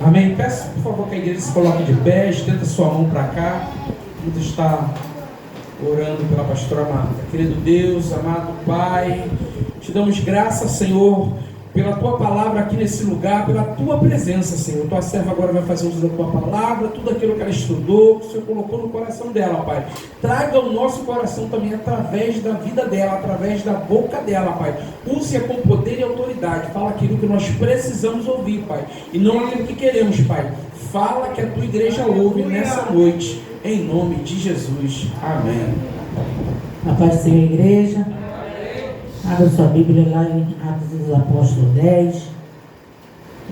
Amém. Peço, por favor, que a igreja se coloque de pé, estenda sua mão para cá. Vamos estar orando pela pastora Marta. Querido Deus, amado Pai, te damos graça, Senhor, pela tua palavra aqui nesse lugar, pela tua presença, Senhor. Tua serva agora vai fazer uso da tua palavra, tudo aquilo que ela estudou, que o Senhor colocou no coração dela, Pai. Traga o nosso coração também através da vida dela, através da boca dela, Pai. Use-a com poder e autoridade. Fala aquilo que nós precisamos ouvir, Pai, e não aquilo que queremos, Pai. Fala que a tua igreja ouve nessa noite, em nome de Jesus. Amém. A paz do Senhor, igreja. Abra sua Bíblia lá em Atos dos Apóstolos 10.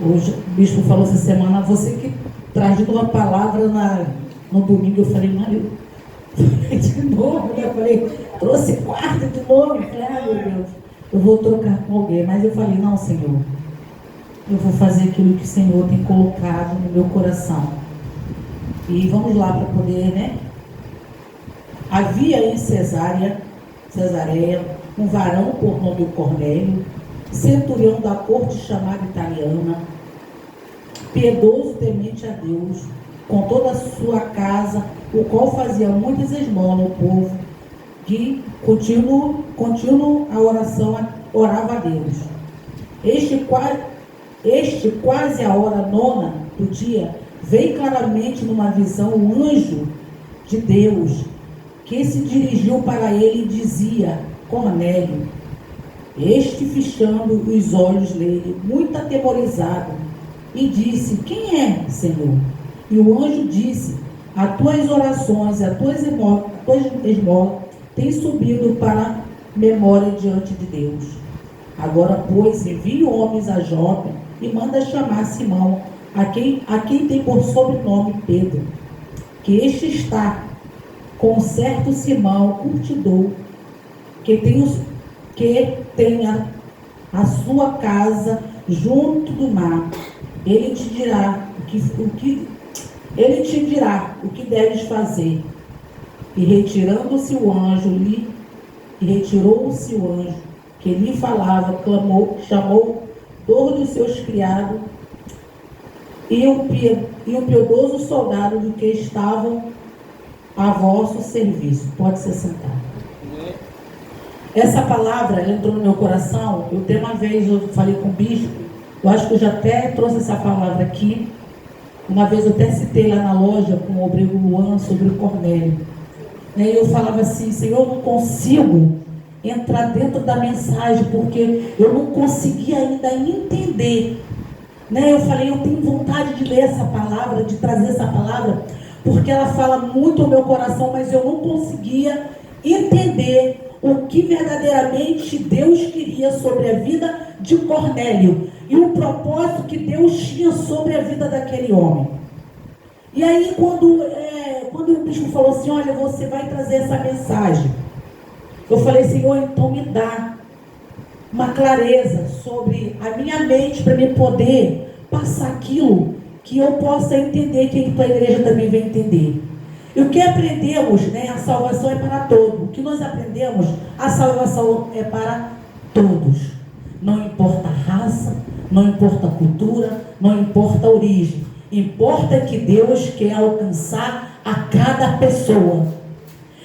Hoje o bispo falou essa semana, você que traz uma palavra no domingo. Eu falei, Mário, de novo, né? Eu falei, trouxe quarta de novo. Eu falei, meu Deus, eu vou trocar com alguém. Mas eu falei, não, Senhor, eu vou fazer aquilo que o Senhor tem colocado no meu coração. E vamos lá para poder, né? Havia em Cesareia, um varão por nome Cornélio, centurião da corte chamada italiana, piedoso, temente a Deus, com toda a sua casa, o qual fazia muitas esmolas ao povo, que contínuo a oração orava a Deus. Este quase a hora nona do dia, veio claramente numa visão um anjo de Deus, que se dirigiu para ele e dizia, Cornélio. Este, fechando os olhos nele, muito atemorizado, e disse, quem é, Senhor? E o anjo disse, as tuas orações, as tuas esmolas têm subido para memória diante de Deus. Agora, pois, envie homens a Jope e manda chamar Simão, a quem tem por sobrenome Pedro, que este está com certo Simão, curtidor, que tem a sua casa junto do mar. Ele te dirá o que deves fazer. E retirou-se o anjo que lhe falava, chamou dois dos seus criados e um piedoso soldado do que estavam a vosso serviço. Pode se sentar. Essa palavra entrou no meu coração. Eu tenho uma vez, eu falei com o bispo, eu acho que eu já até trouxe essa palavra aqui. Uma vez eu até citei lá na loja com o Obrego Luan sobre o Cornélio. E eu falava assim, Senhor, eu não consigo entrar dentro da mensagem, porque eu não consegui ainda entender. Eu falei, eu tenho vontade de ler essa palavra, de trazer essa palavra, porque ela fala muito ao meu coração, mas eu não conseguia entender o que verdadeiramente Deus queria sobre a vida de Cornélio e o propósito que Deus tinha sobre a vida daquele homem. E aí quando o bispo falou assim, olha, você vai trazer essa mensagem, eu falei, Senhor, então me dá uma clareza sobre a minha mente para me poder passar aquilo que eu possa entender, que a tua igreja também vai entender. E o que aprendemos, a salvação é para todos. O que nós aprendemos, a salvação é para todos. Não importa a raça, não importa a cultura, não importa a origem. Importa que Deus quer alcançar a cada pessoa.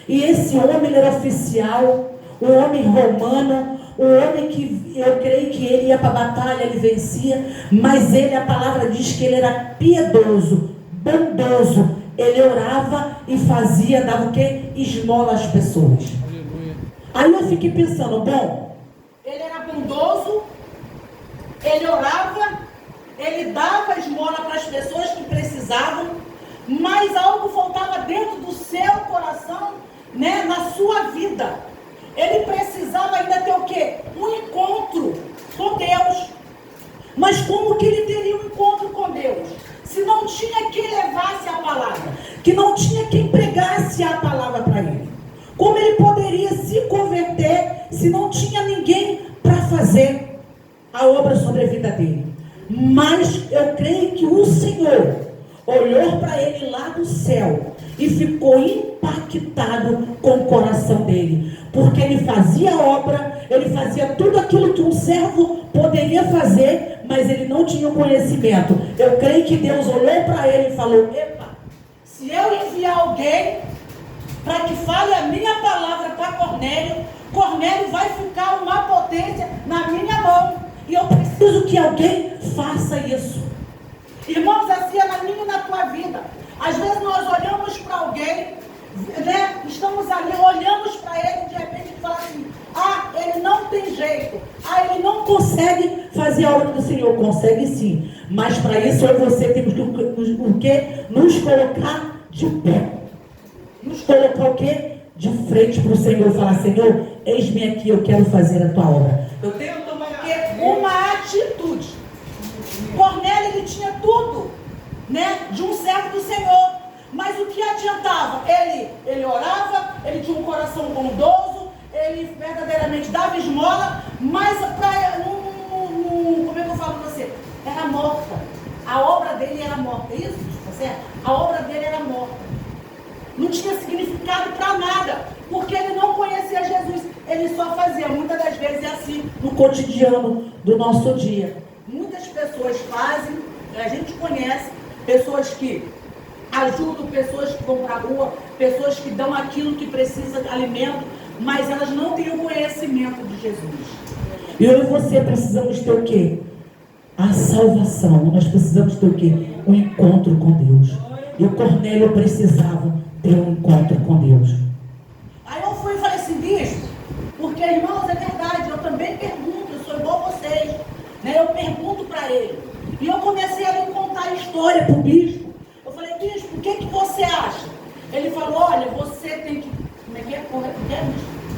E esse homem, ele era oficial, um homem romano, um homem que eu creio que ele ia para a batalha, ele vencia, mas ele, a palavra diz que ele era piedoso, bondoso. Ele orava e fazia, dava o quê? Esmola às pessoas. Aleluia. Aí eu fiquei pensando, bom, ele era bondoso, ele orava, ele dava esmola para as pessoas que precisavam, mas algo faltava dentro do seu coração, na sua vida. Ele precisava ainda ter o quê? Um encontro com Deus. Mas como que ele teria um encontro com Deus? Se não tinha quem levasse a palavra, que não tinha quem pregasse a palavra para ele. Como ele poderia se converter se não tinha ninguém para fazer a obra sobre a vida dele? Mas eu creio que o Senhor olhou para ele lá do céu e ficou impactado com o coração dele, porque ele fazia a obra, ele fazia tudo aquilo que um servo poderia fazer, mas ele não tinha o conhecimento. Eu creio que Deus olhou para ele e falou: epa, se eu enviar alguém para que fale a minha palavra para Cornélio, Cornélio vai ficar uma potência na minha mão. E eu preciso que alguém faça isso. Irmãos, assim é na minha e na tua vida. Às vezes nós olhamos para alguém, né? Estamos ali, olhamos para ele e de repente fala assim: ah, ele não tem jeito. Ah, ele não consegue fazer a obra do Senhor. Consegue sim. Mas para isso eu e você temos que o quê? Nos colocar de pé. Nos colocar o quê? De frente para o Senhor. Falar: Senhor, eis-me aqui, eu quero fazer a tua obra. Eu tenho que tomar o quê? Uma atitude. Cornélio, ele tinha tudo, né, de um servo do Senhor. Mas o que adiantava? Ele orava, ele tinha um coração bondoso, ele verdadeiramente dava esmola, mas como é que eu falo para você? Era morta. A obra dele era morta. É isso? Tá certo? A obra dele era morta. Não tinha significado para nada, porque ele não conhecia Jesus. Ele só fazia. Muitas das vezes é assim no cotidiano do nosso dia. Muitas pessoas fazem, a gente conhece, pessoas que ajudam, pessoas que vão para a rua, pessoas que dão aquilo que precisa de alimento, mas elas não têm o conhecimento de Jesus. E eu e você precisamos ter o quê? A salvação. Nós precisamos ter o quê? Um encontro com Deus. E o Cornélio precisava ter um encontro com Deus. Aí eu fui e falei assim: bispo, porque irmãos, é verdade, eu também pergunto, eu sou igual a vocês, né? Eu pergunto para ele. E eu comecei a lhe contar a história para o bispo. Eu falei: bispo, o que você acha? Ele falou: olha, você tem que... Como é que é?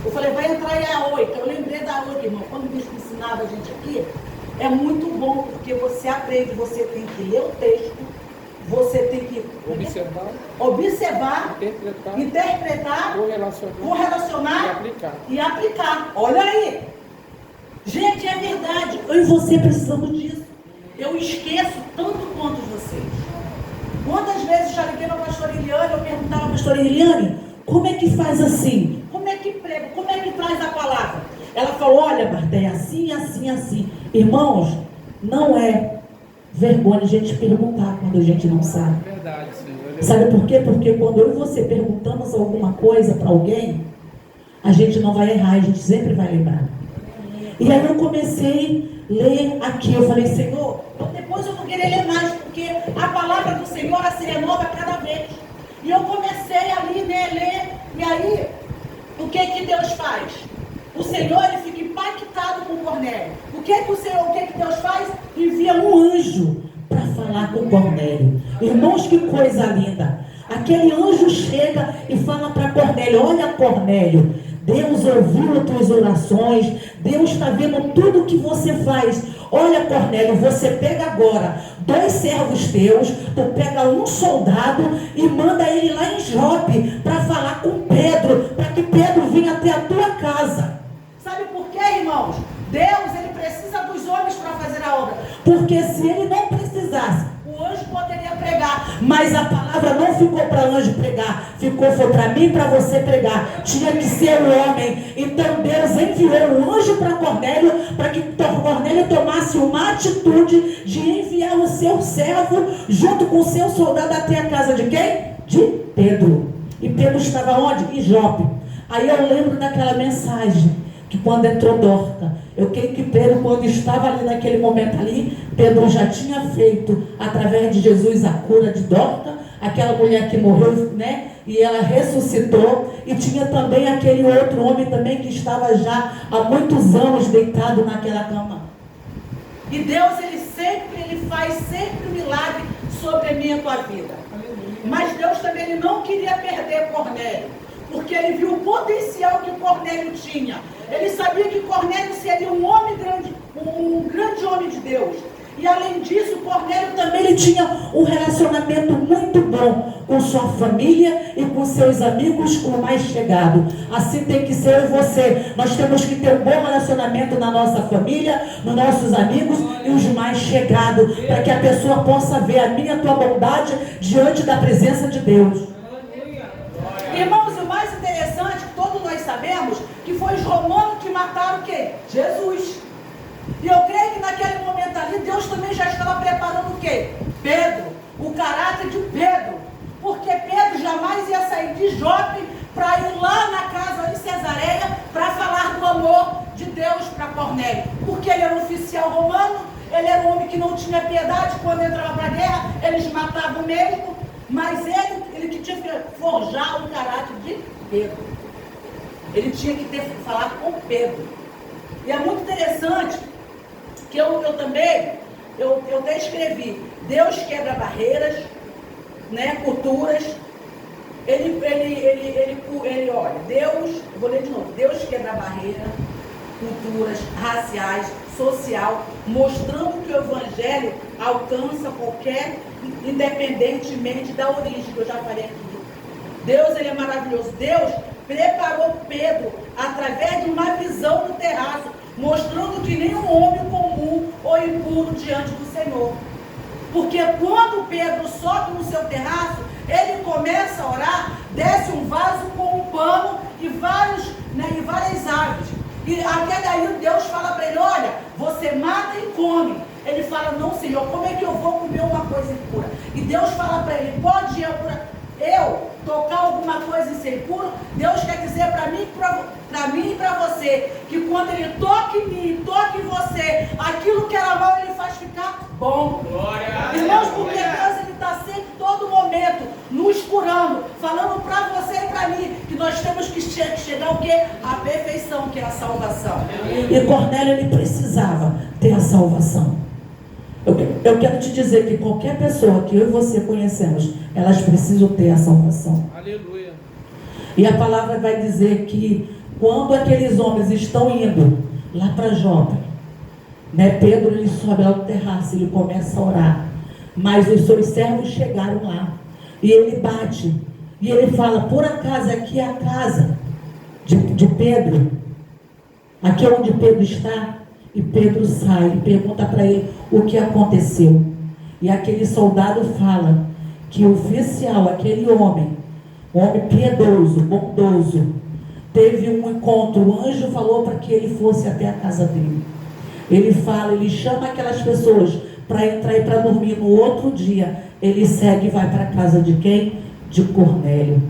Eu falei: vai entrar aí a 8. Eu lembrei da 8, irmão. Quando o bispo ensinava a gente aqui, é muito bom, porque você aprende, você tem que ler o texto, você tem que observar, interpretar, correlacionar e aplicar. Olha aí. Gente, é verdade. Eu e você precisamos disso. Eu esqueço tanto quanto vocês. Quantas vezes já liguei para a pastora Eliane, eu perguntava à pastora Eliane: como é que faz assim? Como é que prega? Como é que traz a palavra? Ela falou: olha, Marta, é assim, assim, assim. Irmãos, não é vergonha a gente perguntar quando a gente não sabe. Verdade, Senhor. Sabe por quê? Porque quando eu e você perguntamos alguma coisa para alguém, a gente não vai errar, a gente sempre vai lembrar. E aí eu comecei a ler aqui, eu falei: Senhor, depois eu vou querer ler mais, porque a palavra do Senhor se renova cada vez. E eu comecei ali, né, ler, e aí, o que Deus faz? O Senhor, ele fica impactado com Cornélio. O que Deus faz? Envia um anjo para falar com Cornélio. Irmãos, que coisa linda. Aquele anjo chega e fala para Cornélio: olha, Cornélio, Deus ouviu as tuas orações, Deus está vendo tudo que você faz. Olha, Cornélio, você pega agora 2 servos teus, tu pega um soldado e manda ele lá em Jope para falar com Pedro, para que Pedro venha até a tua casa. Sabe por quê, irmãos? Deus, ele precisa dos homens para fazer a obra. Porque se ele não precisasse, o anjo poderia pregar, mas a palavra não ficou para anjo pregar, foi para mim e para você pregar. Tinha que ser o homem. Então Deus enviou o anjo para Cornélio, para que Cornélio tomasse uma atitude de enviar o seu servo junto com o seu soldado até a casa de quem? De Pedro. E Pedro estava onde? Em Jope. Aí eu lembro daquela mensagem, que quando entrou Dorca, eu creio que Pedro, quando estava ali naquele momento ali, Pedro já tinha feito, através de Jesus, a cura de Dorca, aquela mulher que morreu, né? E ela ressuscitou. E tinha também aquele outro homem também que estava já há muitos anos deitado naquela cama. E Deus, ele faz sempre um milagre sobre a minha e a tua vida. Mas Deus também, ele não queria perder Cornélio, porque ele viu o potencial que Cornélio tinha. Ele sabia que Cornélio seria um homem grande, um grande homem de Deus. E além disso, Cornélio também ele tinha um relacionamento muito bom com sua família e com seus amigos, com o mais chegado. Assim tem que ser eu e você. Nós temos que ter um bom relacionamento na nossa família, nos nossos amigos e os mais chegados, para que a pessoa possa ver a minha e a tua bondade diante da presença de Deus. Irmãos, o mais interessante que todos nós sabemos que foi os romanos que mataram quem? Jesus. E eu creio que naquele momento ali Deus também já estava preparando o quê? Pedro, o caráter de Pedro. Porque Pedro jamais ia sair de Jope para ir lá na casa de Cesareia para falar do amor de Deus para Cornélio. Porque ele era um oficial romano, ele era um homem que não tinha piedade, quando entrava para a guerra, eles matavam mesmo. Mas ele que tinha que forjar o caráter de Pedro. Ele tinha que ter falar com Pedro. E é muito interessante que eu até escrevi, Deus quebra barreiras, né, culturas. Olha, Deus, vou ler de novo, Deus quebra barreiras, culturas, raciais, social, mostrando que o Evangelho alcança qualquer, independentemente da origem, que eu já falei aqui. Deus, ele é maravilhoso. Deus preparou Pedro através de uma visão no terraço, mostrando que nenhum homem comum ou impuro diante do Senhor. Porque quando Pedro sobe no seu terraço, ele começa a orar, desce um vaso com um pano e várias aves. E até daí Deus fala para ele, olha, você mata e come. Ele fala, não, Senhor, como é que eu vou comer uma coisa impura? E Deus fala para ele, pode eu tocar alguma coisa em ser impuro? Deus quer dizer para mim e para você, que quando ele toca em mim, toca em você, aquilo que era mal, ele faz ficar bom. Glória. Irmãos, porque Deus, ele está sempre, todo momento, nos curando, falando para você e para mim, que nós temos que chegar ao quê? A perfeição, que é a salvação. E Cornélio, ele precisava ter a salvação. Eu quero te dizer que qualquer pessoa que eu e você conhecemos, elas precisam ter a salvação. Aleluia. E a palavra vai dizer que quando aqueles homens estão indo lá para Jope, né, Pedro, ele sobe lá no terraço, ele começa a orar. Mas os seus servos chegaram lá. E ele bate. E ele fala, por acaso aqui é a casa de Pedro? Aqui é onde Pedro está? E Pedro sai e pergunta para ele o que aconteceu. E aquele soldado fala que o oficial, aquele homem, um homem piedoso, bondoso, teve um encontro. O anjo falou para que ele fosse até a casa dele. Ele chama aquelas pessoas para entrar e para dormir. No outro dia, ele segue e vai para a casa de quem? De Cornélio.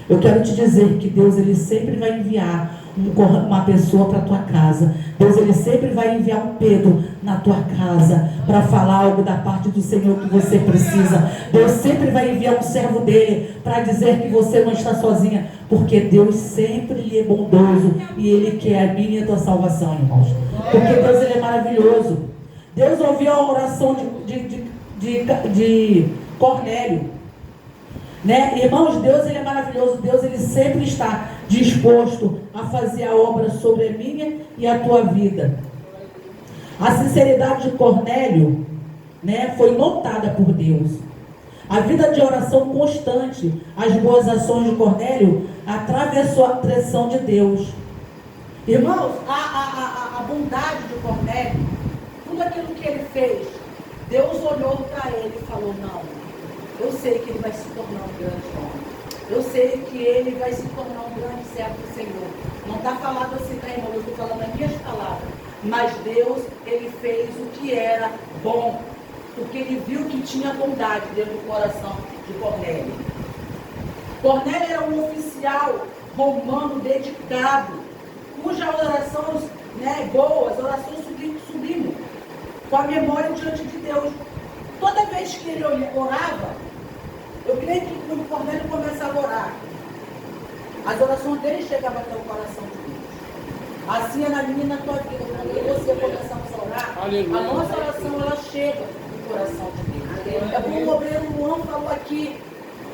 Eu quero te dizer que Deus, ele sempre vai enviar uma pessoa para a tua casa. Deus, ele sempre vai enviar um Pedro na tua casa para falar algo da parte do Senhor que você precisa. Deus sempre vai enviar um servo dele para dizer que você não está sozinha, porque Deus sempre lhe é bondoso e ele quer a minha e a tua salvação, irmãos. Porque Deus, ele é maravilhoso. Deus ouviu a oração de Cornélio, né? Irmãos, Deus, ele é maravilhoso. Deus, ele sempre está disposto a fazer a obra sobre a minha e a tua vida. A sinceridade de Cornélio, né, foi notada por Deus. A vida de oração constante, as boas ações de Cornélio atravessou a pressão de Deus. Irmãos, a bondade de Cornélio, tudo aquilo que ele fez, Deus olhou para ele e falou, não, eu sei que ele vai se tornar um grande homem. Eu sei que ele vai se tornar um grande servo do Senhor. Não está falado assim, tá, irmão? Eu estou falando as minhas palavras. Mas Deus, ele fez o que era bom. Porque ele viu que tinha bondade dentro do coração de Cornélio. Cornélio era um oficial romano dedicado, cujas orações, né, boas, orações sublimes, com a memória diante de Deus. Toda vez que ele orava, eu creio que quando Cornélio começava a orar, as orações dele chegavam até o coração de Deus. Assim é na minha e na tua vida. Quando eu e você começamos a orar, aleluia, a nossa oração, ela chega no coração de Deus. É como o obreiro Luan falou aqui,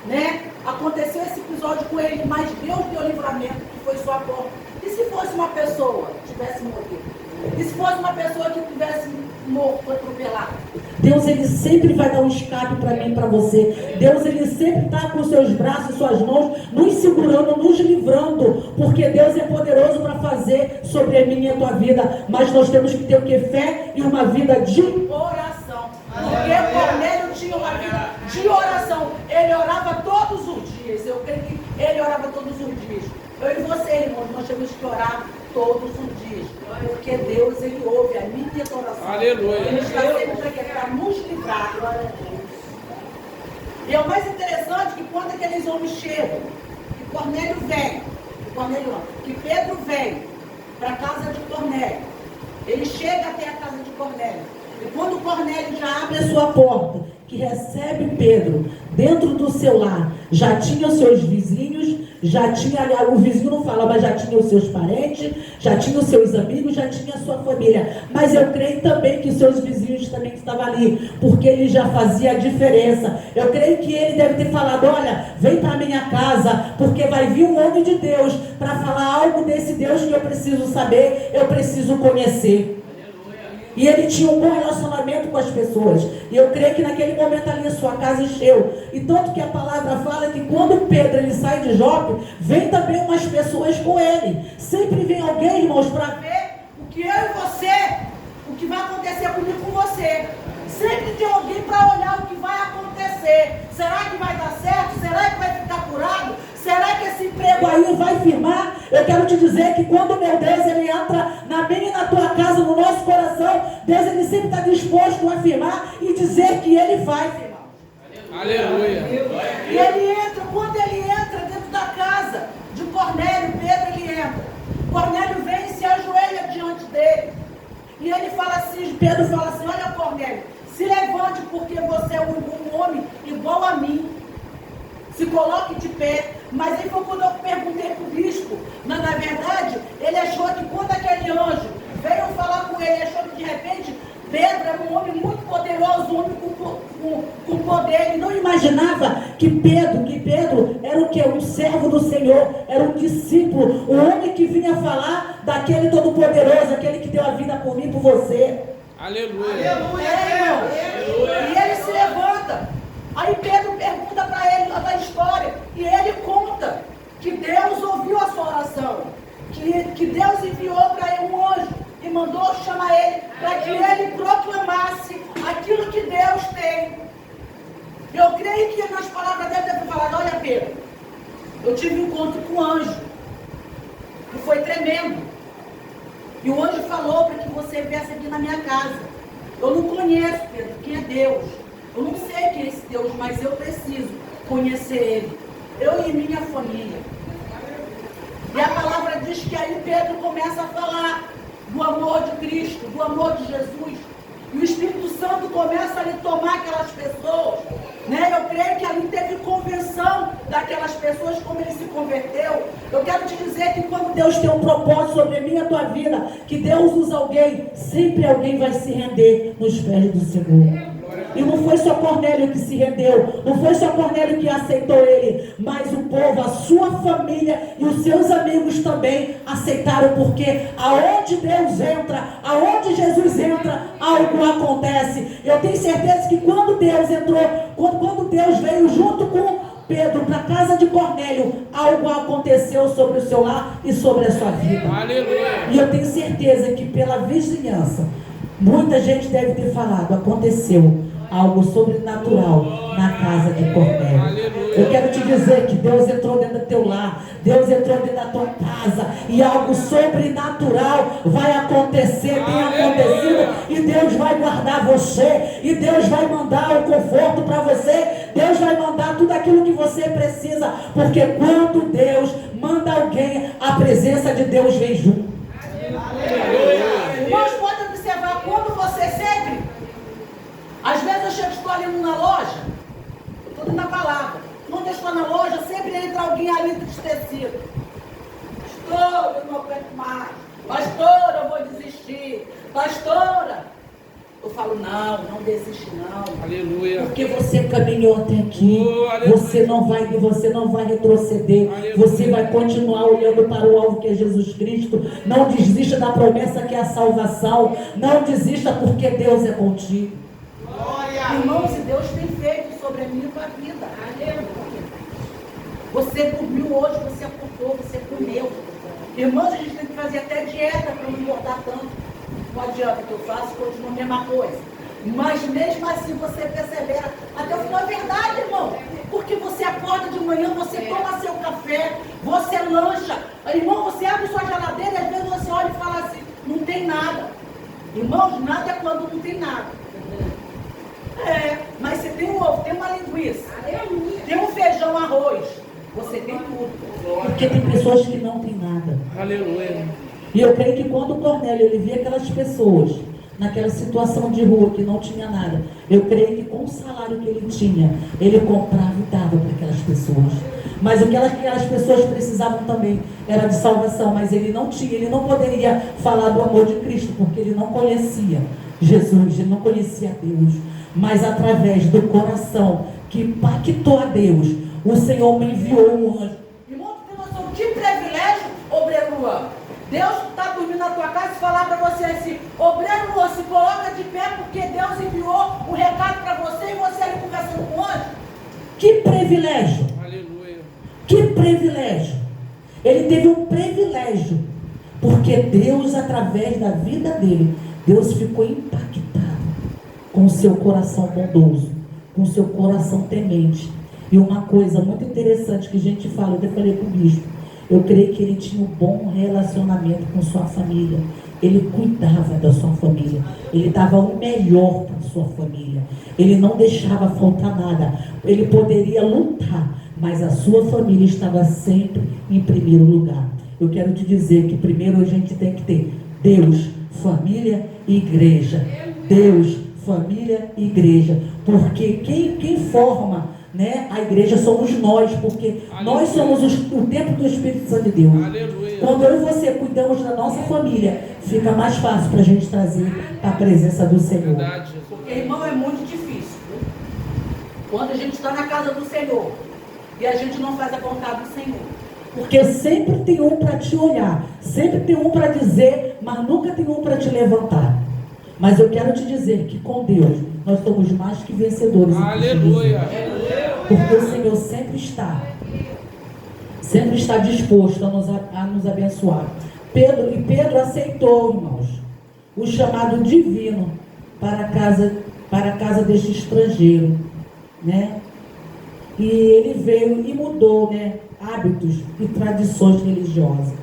né? Aconteceu esse episódio com ele, mas Deus deu livramento, que foi sua porta. E se fosse uma pessoa que tivesse morrido? E se fosse uma pessoa que tivesse morto, atropelado? Deus, ele sempre vai dar um escape para mim e para você. Deus, ele sempre está com seus braços e suas mãos nos segurando, nos livrando, porque Deus é poderoso para fazer sobre a minha e a tua vida. Mas nós temos que ter o que? Fé e uma vida de oração. Porque Cornélio tinha uma vida de oração. Ele orava todos os dias. Eu creio que ele orava todos os dias. Eu e você, irmãos, nós temos que orar todos os dias. Porque Deus, Ele ouve a minha oração. Aleluia. Ele está sempre para nos livrar. Glória a Deus. E é o mais interessante que quando aqueles homens chegam, que Cornélio vem, que Pedro vem para a casa de Cornélio, ele chega até a casa de Cornélio. E quando Cornélio já abre a sua porta, que recebe Pedro dentro do seu lar, já tinha os seus vizinhos, já tinha, o vizinho não fala, mas já tinha os seus parentes, já tinha os seus amigos, já tinha a sua família. Mas eu creio também que os seus vizinhos também estavam ali, porque ele já fazia a diferença. Eu creio que ele deve ter falado, olha, vem para minha casa, porque vai vir um homem de Deus para falar algo desse Deus que eu preciso saber, eu preciso conhecer. E ele tinha um bom relacionamento com as pessoas. E eu creio que naquele momento ali a sua casa encheu. E tanto que a palavra fala que quando Pedro ele sai de Jope, vem também umas pessoas com ele. Sempre vem alguém, irmãos, para ver o que eu e você, o que vai acontecer comigo com você. Sempre tem alguém para olhar o que vai acontecer. Será que vai dar certo? Será que vai ficar curado? Será que esse emprego aí vai firmar? Eu quero te dizer que quando meu Deus ele entra na minha e na tua casa, no nosso coração, Deus ele sempre está disposto a afirmar e dizer que ele vai, irmão. Aleluia. E ele entra, quando ele entra dentro da casa de Cornélio, Pedro ele entra. Cornélio vem e se ajoelha diante dele. E ele fala assim, Pedro fala assim, olha Cornélio, se levante porque você é um homem igual a mim. Se coloque de pé. Mas aí foi quando eu perguntei para o bispo. Na verdade, ele achou que quando aquele anjo veio falar com ele, achou que de repente Pedro era um homem muito poderoso, um homem com poder. Ele não imaginava que Pedro era o quê? Um servo do Senhor, era um discípulo, o homem que vinha falar daquele todo-poderoso, aquele que deu a vida por mim, por você. Aleluia. Aleluia. E ele se levanta. Aí Pedro pergunta para ele da história, e ele conta que Deus ouviu a sua oração, que Deus enviou para ele um anjo e mandou chamar ele para que ele proclamasse aquilo que Deus tem. Eu creio que nas palavras dele deve ter falado, olha Pedro, eu tive um encontro com um anjo, que foi tremendo, e o anjo falou para que você viesse aqui na minha casa. Eu não conheço, Pedro, quem é Deus. Eu não sei quem é esse Deus, mas eu preciso conhecer Ele. Eu e minha família. E a palavra diz que aí Pedro começa a falar do amor de Cristo, do amor de Jesus. E o Espírito Santo começa a lhe tomar aquelas pessoas. Né? Eu creio que ali teve convenção daquelas pessoas, como ele se converteu. Eu quero te dizer que quando Deus tem um propósito sobre a minha e a tua vida, que Deus usa alguém, sempre alguém vai se render nos pés do Senhor. E não foi só Cornélio que se rendeu, não foi só Cornélio que aceitou ele, mas o povo, a sua família e os seus amigos também aceitaram, porque aonde Deus entra, aonde Jesus entra, algo acontece. Eu tenho certeza que quando Deus entrou, quando Deus veio junto com Pedro para a casa de Cornélio, algo aconteceu sobre o seu lar e sobre a sua vida. Aleluia. E eu tenho certeza que pela vizinhança, muita gente deve ter falado, aconteceu algo sobrenatural na casa de Cornélio. Aleluia. Eu quero te dizer que Deus entrou dentro do teu lar, Deus entrou dentro da tua casa, e algo sobrenatural vai acontecer, tem acontecido, e Deus vai guardar você, e Deus vai mandar o conforto para você, Deus vai mandar tudo aquilo que você precisa, porque quando Deus manda alguém, a presença de Deus vem junto. Irmãos, pode observar quando você sempre, às vezes eu chego, estou ali na loja, eu estou dentro da palavra, quando eu estou na loja, sempre entra alguém ali entristecido. Pastor, eu não aguento mais. Pastora, eu vou desistir. Pastora. Eu falo, não desiste não. Aleluia. Porque você caminhou até aqui. Oh, você não vai retroceder. Aleluia. Você vai continuar olhando para o alvo que é Jesus Cristo. Não desista da promessa que é a salvação. Não desista porque Deus é contigo. Glória. Irmãos, e Deus tem feito sobre a minha e a tua vida. Aleluia. Você dormiu hoje, você acordou, você comeu. Irmãos, a gente tem que fazer até dieta para não engordar tanto. Não adianta que eu faço, continua a mesma coisa. Mas mesmo assim você persevera até o final. É verdade, irmão. Porque você acorda de manhã, você toma seu café, você lancha. Irmão, você abre sua geladeira e às vezes você olha e fala assim, não tem nada. Irmãos, nada é quando não tem nada. Mas você tem um ovo, tem uma linguiça, tem um feijão, arroz. Você tem tudo. Porque tem pessoas que não têm nada. Aleluia. E eu creio que quando o Cornélio ele via aquelas pessoas naquela situação de rua que não tinha nada, eu creio que com o salário que ele tinha, ele comprava e dava para aquelas pessoas. Mas o que aquelas pessoas precisavam também era de salvação, mas ele não tinha, ele não poderia falar do amor de Cristo, porque ele não conhecia Jesus, ele não conhecia Deus. Mas através do coração que impactou a Deus, o Senhor me enviou um anjo. Irmão, tu tem noção de privilégio, obreiro Luan? Deus está dormindo na tua casa e falar para você assim, obreiro Luan, se coloca de pé porque Deus enviou um recado para você e você ali conversando com o anjo. Que privilégio! Aleluia. Que privilégio! Ele teve um privilégio, porque Deus, através da vida dele, Deus ficou impactado com o seu coração bondoso, com o seu coração temente. E uma coisa muito interessante que a gente fala, eu até falei com o bispo, eu creio que ele tinha um bom relacionamento com sua família. Ele cuidava da sua família. Ele dava o melhor para sua família. Ele não deixava faltar nada. Ele poderia lutar, mas a sua família estava sempre em primeiro lugar. Eu quero te dizer que primeiro a gente tem que ter Deus, família e igreja. Deus, família e igreja. Porque quem forma, né, a igreja somos nós, porque aleluia, nós somos o templo do Espírito Santo de Deus. Aleluia. Quando eu e você cuidamos da nossa família, fica mais fácil para a gente trazer a presença do Senhor. Verdade. Porque, irmão, é muito difícil quando a gente está na casa do Senhor e a gente não faz a vontade do Senhor. Porque sempre tem um para te olhar, sempre tem um para dizer, mas nunca tem um para te levantar. Mas eu quero te dizer que com Deus nós somos mais que vencedores. Aleluia. Porque o Senhor sempre está disposto a nos abençoar. Pedro aceitou, irmãos, o chamado divino para a casa deste estrangeiro, né? E ele veio e mudou, né, hábitos e tradições religiosas.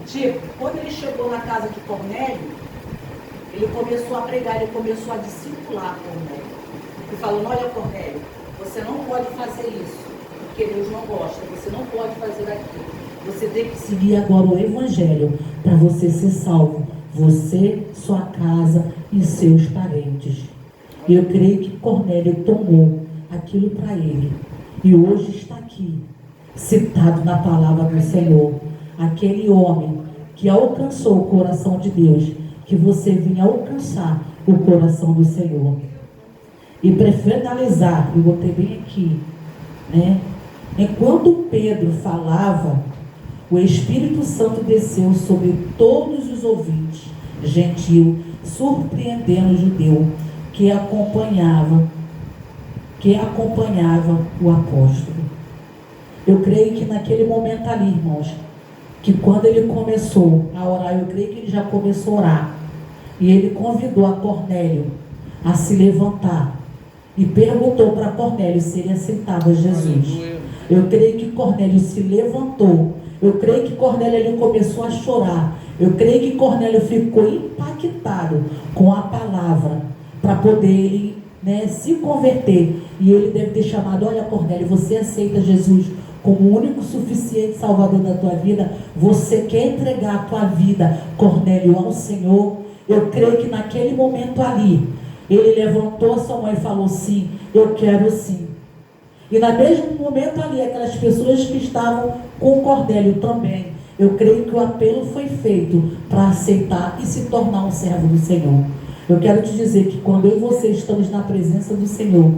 Tipo, quando ele chegou na casa de Cornélio, ele começou a pregar, ele começou a discipular Cornélio. Ele falou, olha Cornélio, você não pode fazer isso, porque Deus não gosta, você não pode fazer aquilo. Você tem que seguir agora o Evangelho para você ser salvo, você, sua casa e seus parentes. E eu creio que Cornélio tomou aquilo para ele. E hoje está aqui, citado na palavra do Senhor, aquele homem que alcançou o coração de Deus, que você vinha alcançar o coração do Senhor. E para finalizar, eu botei bem aqui, né? Enquanto Pedro falava, o Espírito Santo desceu sobre todos os ouvintes, gentil, surpreendendo o judeu que acompanhava o apóstolo. Eu creio que naquele momento ali, irmãos, que quando ele começou a orar, eu creio que ele já começou a orar, e ele convidou a Cornélio a se levantar e perguntou para Cornélio se ele aceitava Jesus. Eu creio que Cornélio se levantou. Eu creio que Cornélio ele começou a chorar. Eu creio que Cornélio ficou impactado com a palavra para poder ele, né, se converter. E ele deve ter chamado, olha Cornélio, você aceita Jesus como o único suficiente salvador da tua vida? Você quer entregar a tua vida, Cornélio, ao Senhor? Eu creio que naquele momento ali, ele levantou a sua mão e falou, sim, eu quero sim. E no mesmo momento ali, aquelas pessoas que estavam com Cornélio também, eu creio que o apelo foi feito para aceitar e se tornar um servo do Senhor. Eu quero te dizer que quando eu e você estamos na presença do Senhor,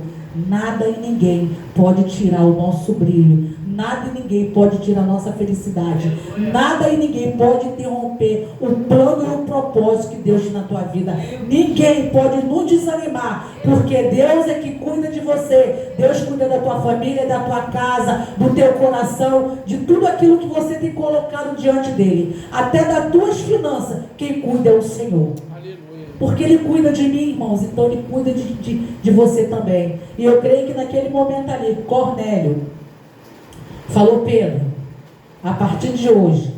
nada e ninguém pode tirar o nosso brilho, nada e ninguém pode tirar a nossa felicidade, nada e ninguém pode interromper o plano e o propósito que Deus tem na tua vida. Ninguém pode nos desanimar, porque Deus é que cuida de você. Deus cuida da tua família, da tua casa, do teu coração, de tudo aquilo que você tem colocado diante dele, até das tuas finanças. Quem cuida é o Senhor. Aleluia. Porque Ele cuida de mim, irmãos, então Ele cuida de você também. E eu creio que naquele momento ali, Cornélio falou: Pedro, a partir de hoje,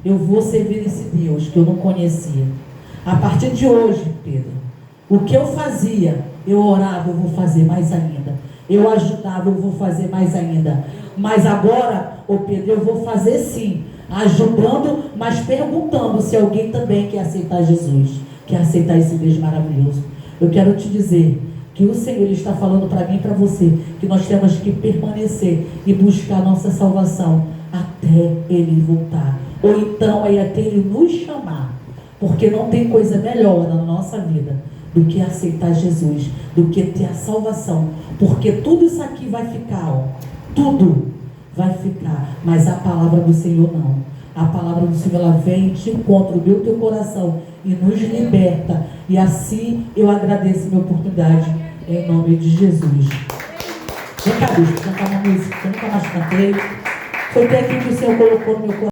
eu vou servir esse Deus que eu não conhecia. A partir de hoje, Pedro, o que eu fazia, eu orava, eu vou fazer mais ainda. Eu ajudava, eu vou fazer mais ainda. Mas agora, ô Pedro, eu vou fazer sim, ajudando, mas perguntando se alguém também quer aceitar Jesus, quer aceitar esse Deus maravilhoso. Eu quero te dizer que o Senhor Ele está falando para mim e para você, que nós temos que permanecer e buscar a nossa salvação até Ele voltar. Ou então é até Ele nos chamar. Porque não tem coisa melhor na nossa vida do que aceitar Jesus, do que ter a salvação. Porque tudo isso aqui vai ficar, ó, tudo vai ficar, mas a palavra do Senhor não. A palavra do Senhor, ela vem de encontro ao meu teu coração e nos liberta. E assim eu agradeço a minha oportunidade, em nome de Jesus. Vem cá, bicho, cantar uma música que eu nunca mais cantei. Foi até aqui que o Senhor colocou no meu coração.